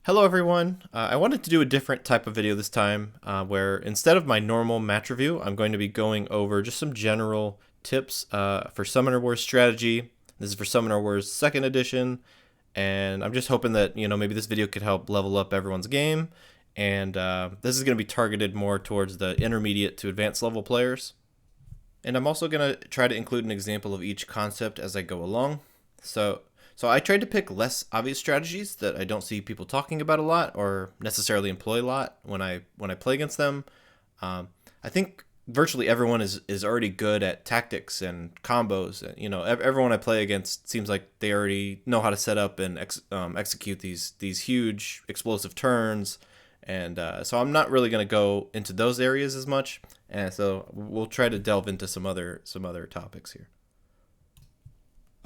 Hello everyone. I wanted to do a different type of video this time where instead of my normal match review, I'm going to be going over just some general tips for Summoner Wars strategy. This is for Summoner Wars 2nd edition, and I'm just hoping that, maybe this video could help level up everyone's game, and this is going to be targeted more towards the intermediate to advanced level players. And I'm also going to try to include an example of each concept as I go along. So I tried to pick less obvious strategies that I don't see people talking about a lot or necessarily employ a lot when I play against them. I think virtually everyone is already good at tactics and combos. Everyone I play against seems like they already know how to set up and execute these huge explosive turns. And so I'm not really going to go into those areas as much. And so we'll try to delve into some other topics here.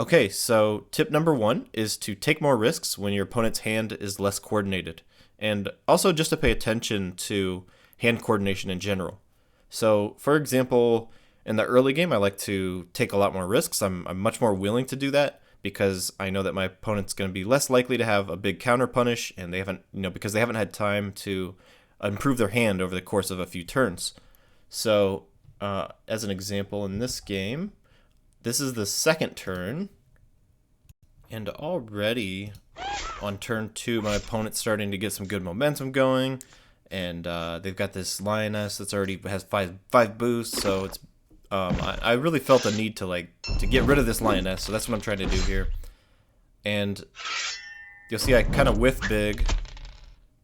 Okay, so tip number 1 is to take more risks when your opponent's hand is less coordinated, and also just to pay attention to hand coordination in general. So, for example, in the early game, I like to take a lot more risks. I'm much more willing to do that because I know that my opponent's going to be less likely to have a big counter punish, and they haven't, because they haven't had time to improve their hand over the course of a few turns. So, as an example, in this game, this is the second turn, and already on turn 2, my opponent's starting to get some good momentum going, and they've got this lioness that's already has five boosts, so it's I really felt a need to get rid of this lioness, so that's what I'm trying to do here. And you'll see I kind of whiff big,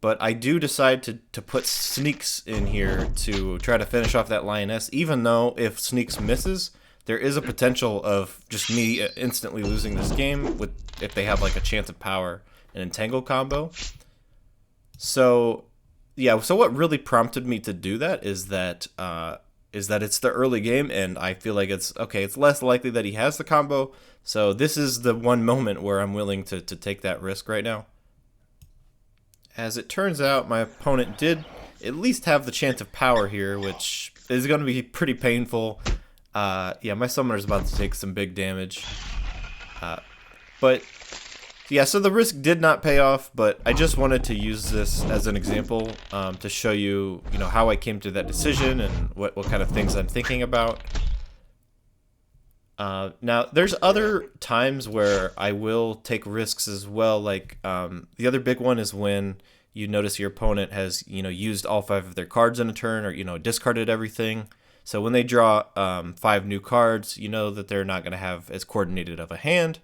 but I do decide to put Sneaks in here to try to finish off that lioness, even though if Sneaks misses, there is a potential of just me instantly losing this game if they have a chance of power and entangle combo. So yeah, so what really prompted me to do that is that it's the early game, and I feel like it's less likely that he has the combo. So this is the one moment where I'm willing to take that risk right now. As it turns out, my opponent did at least have the chance of power here, which is going to be pretty painful. Yeah, my summoner's about to take some big damage. But yeah, so the risk did not pay off, but I just wanted to use this as an example to show you, how I came to that decision and what kind of things I'm thinking about. Now, there's other times where I will take risks as well. The other big one is when you notice your opponent has, used all 5 of their cards in a turn, or, discarded everything. So when they draw 5 new cards, you know that they're not going to have as coordinated of a hand.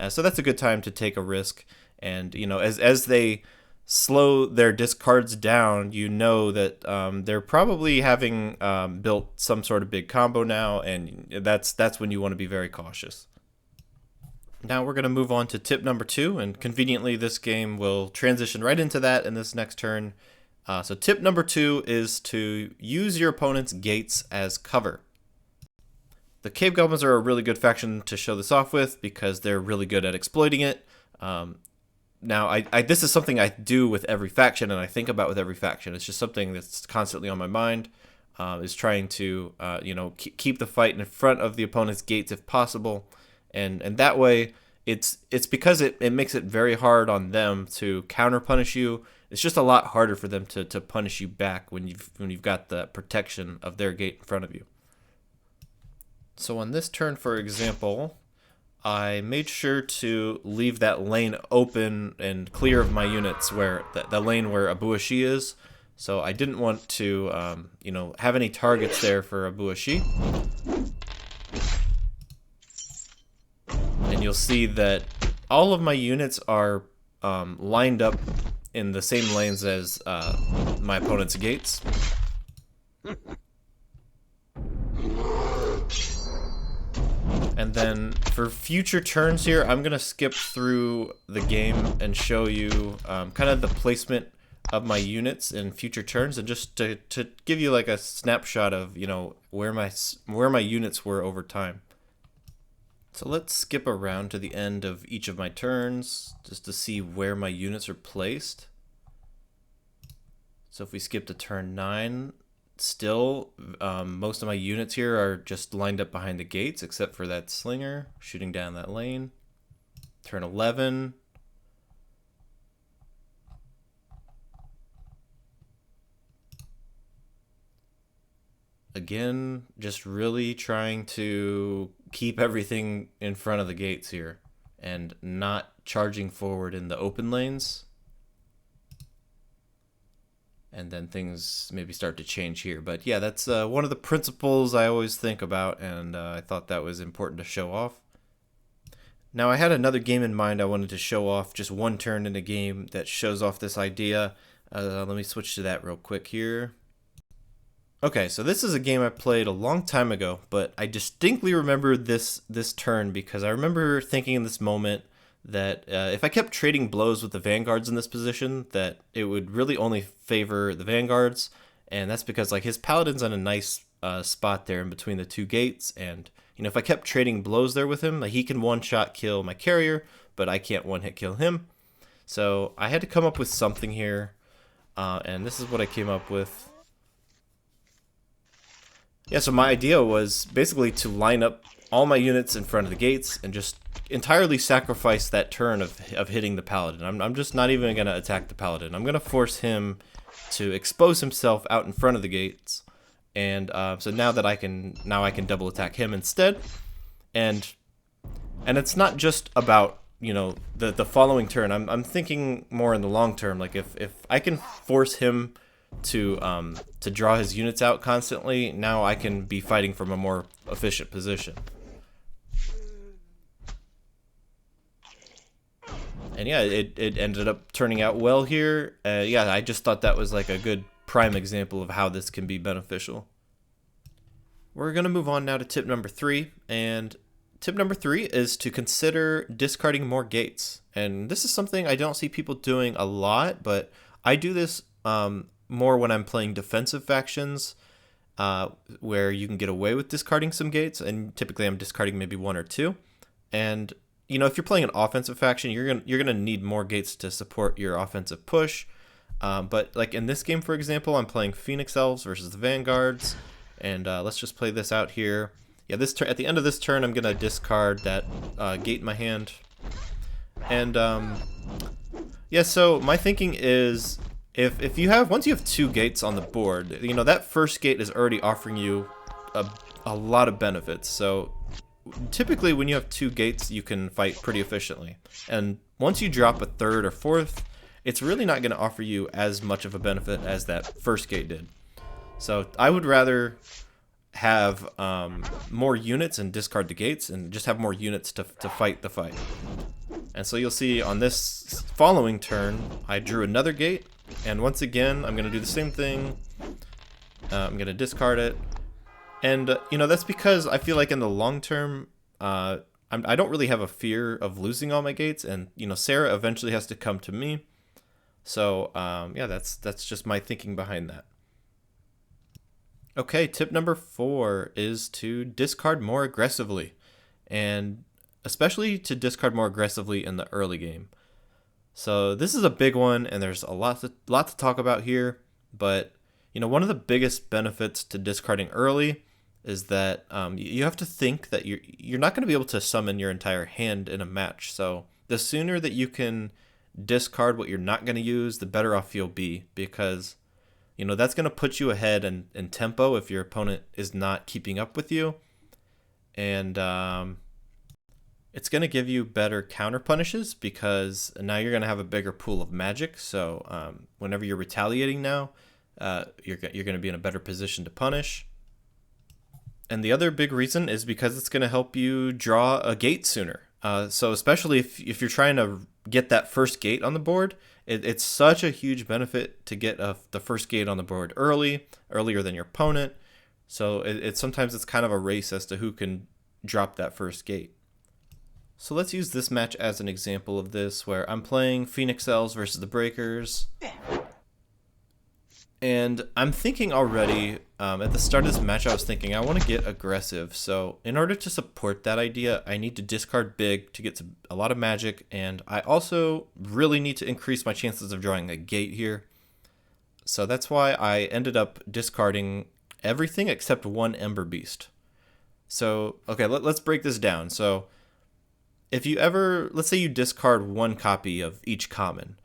So that's a good time to take a risk. And, as they slow their discards down, you know that they're probably having built some sort of big combo now, and that's when you want to be very cautious. Now we're going to move on to tip number 2, and conveniently this game will transition right into that in this next turn. So tip number 2 is to use your opponent's gates as cover. The Cave Goblins are a really good faction to show this off with because they're really good at exploiting it. Now, this is something I do with every faction, and I think about with every faction. It's just something that's constantly on my mind, is trying to keep the fight in front of the opponent's gates if possible. And that way, it's because it makes it very hard on them to counter punish you. It's just a lot harder for them to punish you back when you've got the protection of their gate in front of you. So on this turn, for example, I made sure to leave that lane open and clear of my units, where the lane where Abuashi is. So I didn't want to have any targets there for Abuashi. And you'll see that all of my units are lined up in the same lanes as my opponent's gates. And then for future turns here, I'm going to skip through the game and show you kind of the placement of my units in future turns, and just to give you a snapshot of where my units were over time. So let's skip around to the end of each of my turns just to see where my units are placed. So if we skip to turn 9, still most of my units here are just lined up behind the gates, except for that slinger shooting down that lane. Turn 11, again, just really trying to keep everything in front of the gates here and not charging forward in the open lanes. And then things maybe start to change here. But yeah, that's one of the principles I always think about, and I thought that was important to show off. Now, I had another game in mind I wanted to show off, just one turn in a game that shows off this idea. Let me switch to that real quick here. Okay, so this is a game I played a long time ago, but I distinctly remember this turn because I remember thinking in this moment that if I kept trading blows with the vanguards in this position, that it would really only favor the vanguards, and that's because like his paladin's on a nice spot there in between the two gates, and if I kept trading blows there with him, like he can one-shot kill my carrier, but I can't one-hit kill him. So I had to come up with something here, and this is what I came up with. Yeah, so my idea was basically to line up all my units in front of the gates and just entirely sacrifice that turn of hitting the paladin. I'm just not even going to attack the paladin. I'm going to force him to expose himself out in front of the gates. And so now that I can double attack him instead. And it's not just about, the following turn. I'm thinking more in the long term. Like if I can force him to draw his units out constantly, now I can be fighting from a more efficient position. And yeah, it ended up turning out well here. Yeah, I just thought that was like a good prime example of how this can be beneficial. We're going to move on now to tip number 3, and tip number 3 is to consider discarding more gates. And this is something I don't see people doing a lot, but I do this more when I'm playing defensive factions, where you can get away with discarding some gates, and typically I'm discarding maybe 1 or 2. And if you're playing an offensive faction, you're gonna need more gates to support your offensive push. But like in this game, for example, I'm playing Phoenix Elves versus the Vanguards, and let's just play this out here. Yeah, at the end of this turn, I'm gonna discard that gate in my hand. And yeah, so my thinking is, if you have once you have 2 gates on the board, that first gate is already offering you a lot of benefits. So typically when you have 2 gates, you can fight pretty efficiently. And once you drop a 3rd or 4th, it's really not going to offer you as much of a benefit as that first gate did. So I would rather have more units and discard the gates and just have more units to fight the fight. And so you'll see on this following turn, I drew another gate. And once again, I'm going to do the same thing. I'm going to discard it. And, that's because I feel like in the long term, I don't really have a fear of losing all my gates. And, Sarah eventually has to come to me. So, yeah, that's just my thinking behind that. Okay, tip number 4 is to discard more aggressively. And especially to discard more aggressively in the early game. So this is a big one, and there's a lot to talk about here. But, one of the biggest benefits to discarding early is that you have to think that you're not going to be able to summon your entire hand in a match. So the sooner that you can discard what you're not going to use, the better off you'll be, because that's going to put you ahead in tempo if your opponent is not keeping up with you, and it's going to give you better counter punishes because now you're going to have a bigger pool of magic. So whenever you're retaliating now, you're going to be in a better position to punish. And the other big reason is because it's going to help you draw a gate sooner. So especially if you're trying to get that first gate on the board, it's such a huge benefit to get the first gate on the board earlier than your opponent. So sometimes it's kind of a race as to who can drop that first gate. So let's use this match as an example of this, where I'm playing Phoenix Elves versus the Breakers. And I'm thinking already, at the start of this match, I was thinking I want to get aggressive. So in order to support that idea, I need to discard big to get to a lot of magic. And I also really need to increase my chances of drawing a gate here. So that's why I ended up discarding everything except 1 Ember Beast. So, okay, let's break this down. So if you let's say you discard 1 copy of each common.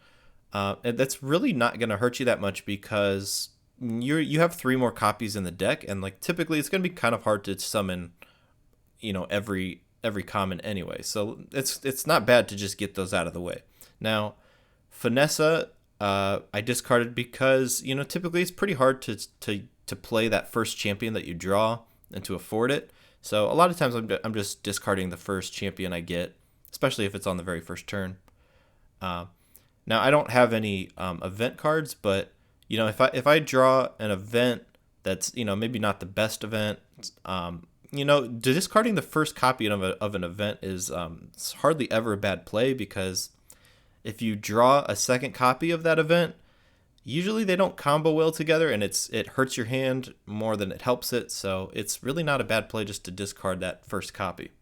That's really not going to hurt you that much because you have 3 more copies in the deck, and like typically it's going to be kind of hard to summon, every common anyway. So it's not bad to just get those out of the way. Now, Finessa, I discarded because typically it's pretty hard to play that first champion that you draw and to afford it. So a lot of times I'm just discarding the first champion I get, especially if it's on the very first turn. Now I don't have any event cards, but if I draw an event that's maybe not the best event, discarding the first copy of an event is it's hardly ever a bad play, because if you draw a second copy of that event, usually they don't combo well together, and it hurts your hand more than it helps it. So it's really not a bad play just to discard that first copy.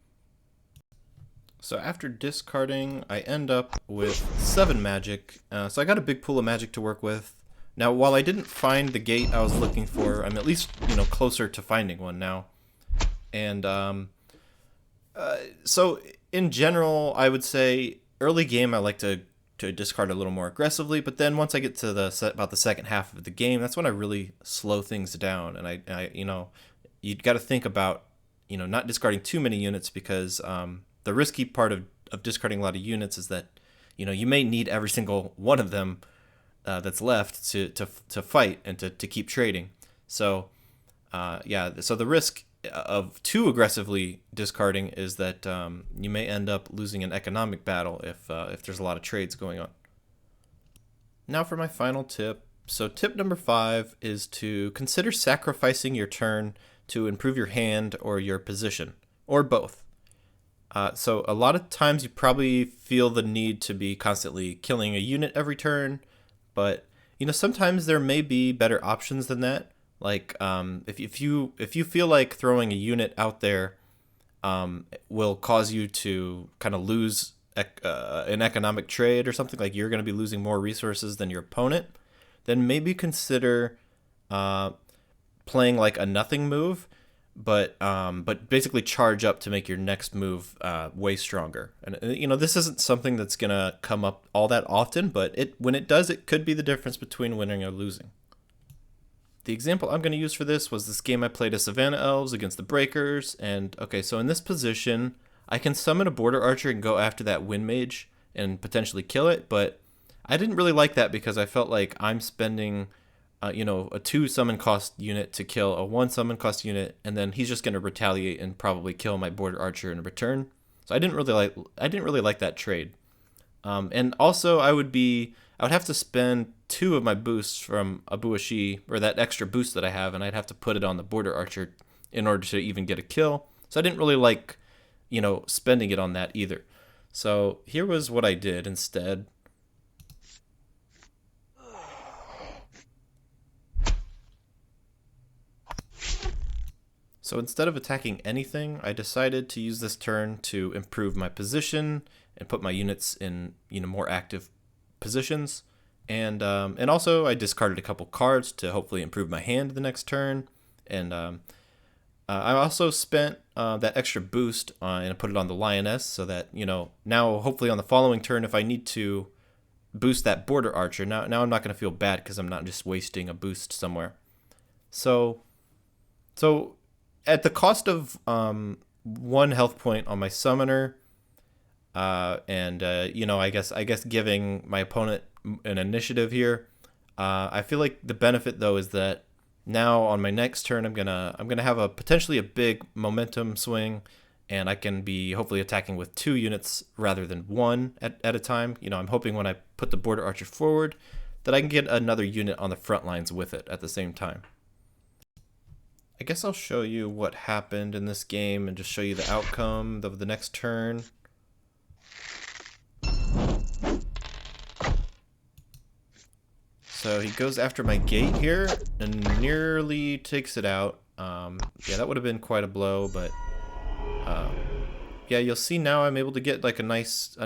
So after discarding, I end up with 7 magic. So I got a big pool of magic to work with. Now, while I didn't find the gate I was looking for, I'm at least closer to finding one now. And so in general, I would say early game I like to discard a little more aggressively, but then once I get to about the second half of the game, that's when I really slow things down. And I you got to think about not discarding too many units, because the risky part of discarding a lot of units is that you may need every single one of them that's left to fight and to keep trading. So so the risk of too aggressively discarding is that you may end up losing an economic battle if there's a lot of trades going on. Now for my final tip. So tip number 5 is to consider sacrificing your turn to improve your hand or your position, or both. So a lot of times you probably feel the need to be constantly killing a unit every turn, but sometimes there may be better options than that. Like if you feel like throwing a unit out there will cause you to kind of lose an economic trade or something, like you're going to be losing more resources than your opponent, then maybe consider playing like a nothing move, but basically charge up to make your next move way stronger. And this isn't something that's going to come up all that often, but when it does, it could be the difference between winning or losing. The example I'm going to use for this was this game I played as Savannah Elves against the Breakers. And okay, so in this position, I can summon a Border Archer and go after that Wind Mage and potentially kill it. But I didn't really like that, because I felt like I'm spending, a 2 summon cost unit to kill a 1 summon cost unit, and then he's just going to retaliate and probably kill my Border Archer in return. So I didn't really like that trade. And also I would have to spend 2 of my boosts from Abuashi, or that extra boost that I have, and I'd have to put it on the Border Archer in order to even get a kill. So I didn't really like, spending it on that either. So here was what I did instead. So instead of attacking anything, I decided to use this turn to improve my position and put my units in more active positions. And also I discarded a couple cards to hopefully improve my hand the next turn. And I also spent that extra boost and put it on the Lioness, so that now hopefully on the following turn, if I need to boost that Border Archer, now I'm not going to feel bad, because I'm not just wasting a boost somewhere. So at the cost of 1 health point on my Summoner, I guess giving my opponent an initiative here, I feel like the benefit though is that now on my next turn I'm gonna have a potentially a big momentum swing, and I can be hopefully attacking with 2 units rather than 1 at a time. I'm hoping when I put the Border Archer forward that I can get another unit on the front lines with it at the same time. I guess I'll show you what happened in this game and just show you the outcome of the next turn. So he goes after my gate here and nearly takes it out. Yeah, that would have been quite a blow, but yeah, you'll see now I'm able to get like a nice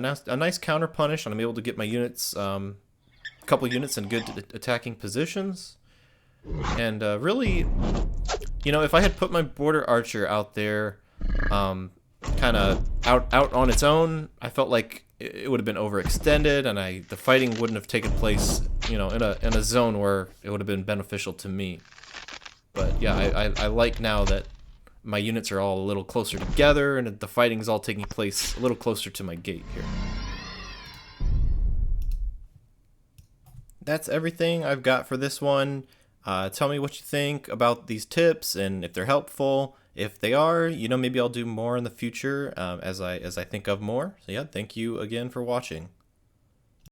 counter punish, and I'm able to get my units, a couple units in good attacking positions. And really, if I had put my Border Archer out there, kind of out on its own, I felt like it would have been overextended, and the fighting wouldn't have taken place, in a zone where it would have been beneficial to me. But yeah, I like now that my units are all a little closer together, and the fighting is all taking place a little closer to my gate here. That's everything I've got for this one. Tell me what you think about these tips and if they're helpful. If they are, maybe I'll do more in the future as I think of more. So yeah, thank you again for watching.